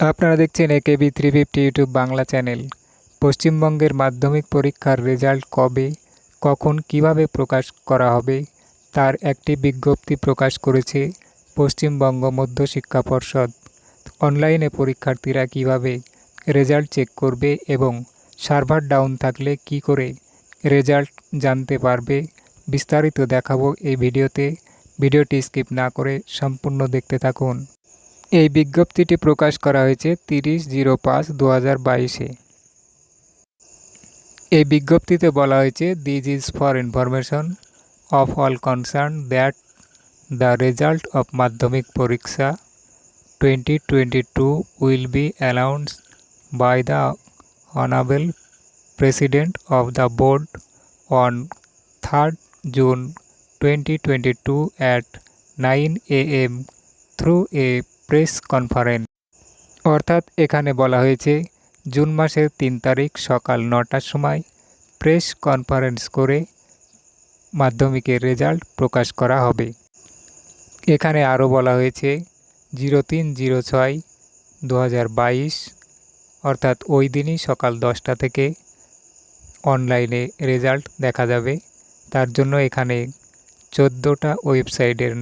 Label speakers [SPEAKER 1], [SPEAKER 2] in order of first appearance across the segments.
[SPEAKER 1] আপনারা দেখছেন AKB 350 YouTube Bangla channel. পশ্চিমবঙ্গের মাধ্যমিক পরীক্ষার রেজাল্ট কবে, কখন, কিভাবে প্রকাশ করা হবে তার একটি বিজ্ঞপ্তি প্রকাশ করেছে পশ্চিমবঙ্গ মধ্য শিক্ষা পর্ষদ। অনলাইনে পরীক্ষার্থীরা কিভাবে রেজাল্ট চেক করবে এবং সার্ভার ডাউন থাকলে কি করে রেজাল্ট জানতে পারবে, বিস্তারিত দেখাবো এই ভিডিওতে। ভিডিওটি স্কিপ না করে সম্পূর্ণ দেখতে থাকুন। এই বিজ্ঞপ্তিটি প্রকাশ করা হয়েছে 30/05/2022-এ। এই বিজ্ঞপ্তিতে বলা হয়েছে, this is for information of all concern that the result of Madhyamik Pariksha 2022 will be announced by the honourable president of the board on 3rd June 2022 at 9 AM through a press conference. অর্থাৎ এখানে বলা হয়েছে জুন মাসের 3 তারিখ সকাল 9টার সময় press conference করে মাধ্যমিকের রেজাল্ট প্রকাশ করা হবে। এখানে আরও বলা হয়েছে 03/06/2022 অর্থাৎ ওই দিনই সকাল 10টা থেকে অনলাইনে রেজাল্ট দেখা যাবে। তার জন্য এখানে 14টা ওয়েবসাইটের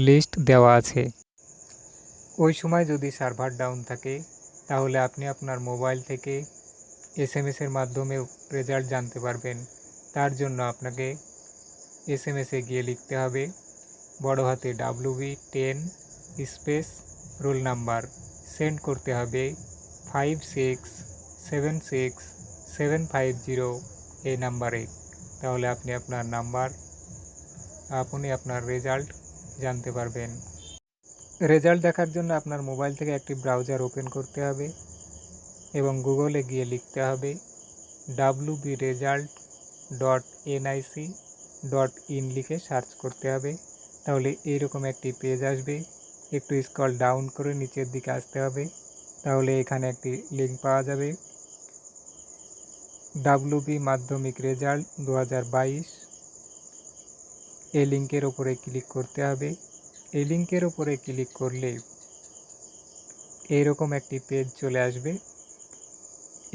[SPEAKER 1] লিস্ট দেওয়া আছে। ওই সময় যদি সার্ভার ডাউন থাকে তাহলে আপনি আপনার মোবাইল থেকে SMS-এর মাধ্যমেও রেজাল্ট জানতে পারবেন। তার জন্য আপনাকে SMS-এ গিয়ে লিখতে হবে বড় হাতে WB10 space roll number, send করতে হবে 5676750 এই নাম্বারে। তাহলে আপনি আপনার রেজাল্ট জানতে পারবেন। রেজাল্ট দেখার জন্য আপনার মোবাইল থেকে একটি ব্রাউজার ওপেন করতে হবে এবং গুগলে গিয়ে লিখতে হবে wbresult.nic.in লিখে সার্চ করতে হবে। তাহলে এইরকম একটি পেজ আসবে। একটু স্ক্রল ডাউন করে নিচের দিকে আসতে হবে। তাহলে এখানে একটি লিঙ্ক পাওয়া যাবে, WB মাধ্যমিক রেজাল্ট 2022। এই লিঙ্কের ওপরে ক্লিক করতে হবে। এই লিঙ্কের ওপরে ক্লিক করলে এইরকম একটি পেজ চলে আসবে।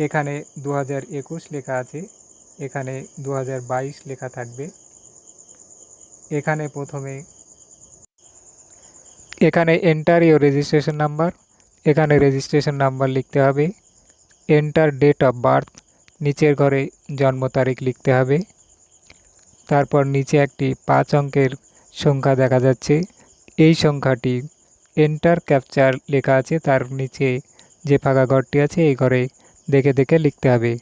[SPEAKER 1] এখানে 2021 লেখা আছে, এখানে 2022 লেখা থাকবে। এখানে প্রথমে এন্টার ইউর রেজিস্ট্রেশন নাম্বার, এখানে রেজিস্ট্রেশন নাম্বার লিখতে হবে। এন্টার ডেট অফ বার্থ, নিচের ঘরে জন্ম তারিখ লিখতে হবে। তারপর নিচে একটি 5 অঙ্কের সংখ্যা দেখা যাচ্ছে, এই সংখ্যাটি এন্টার ক্যাপচার লেখা আছে, তার নিচে যে ফাঁকা ঘরটি আছে এই ঘরে দেখে দেখে লিখতে হবে।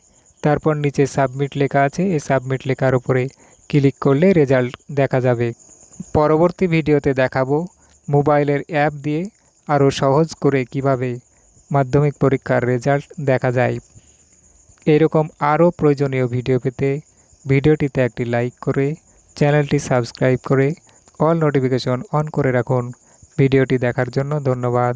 [SPEAKER 1] তারপর নিচে সাবমিট লেখা আছে, এই সাবমিট লেখার উপরে ক্লিক করলে রেজাল্ট দেখা যাবে। পরবর্তী ভিডিওতে দেখাবো মোবাইলের অ্যাপ দিয়ে আরও সহজ করে কিভাবে মাধ্যমিক পরীক্ষার রেজাল্ট দেখা যায়। এরকম আরও প্রয়োজনীয় ভিডিও পেতে ভিডিওটিতে একটি লাইক করে চ্যানেলটি সাবস্ক্রাইব করে অল নোটিফিকেশন অন করে রাখুন। ভিডিওটি দেখার জন্য ধন্যবাদ।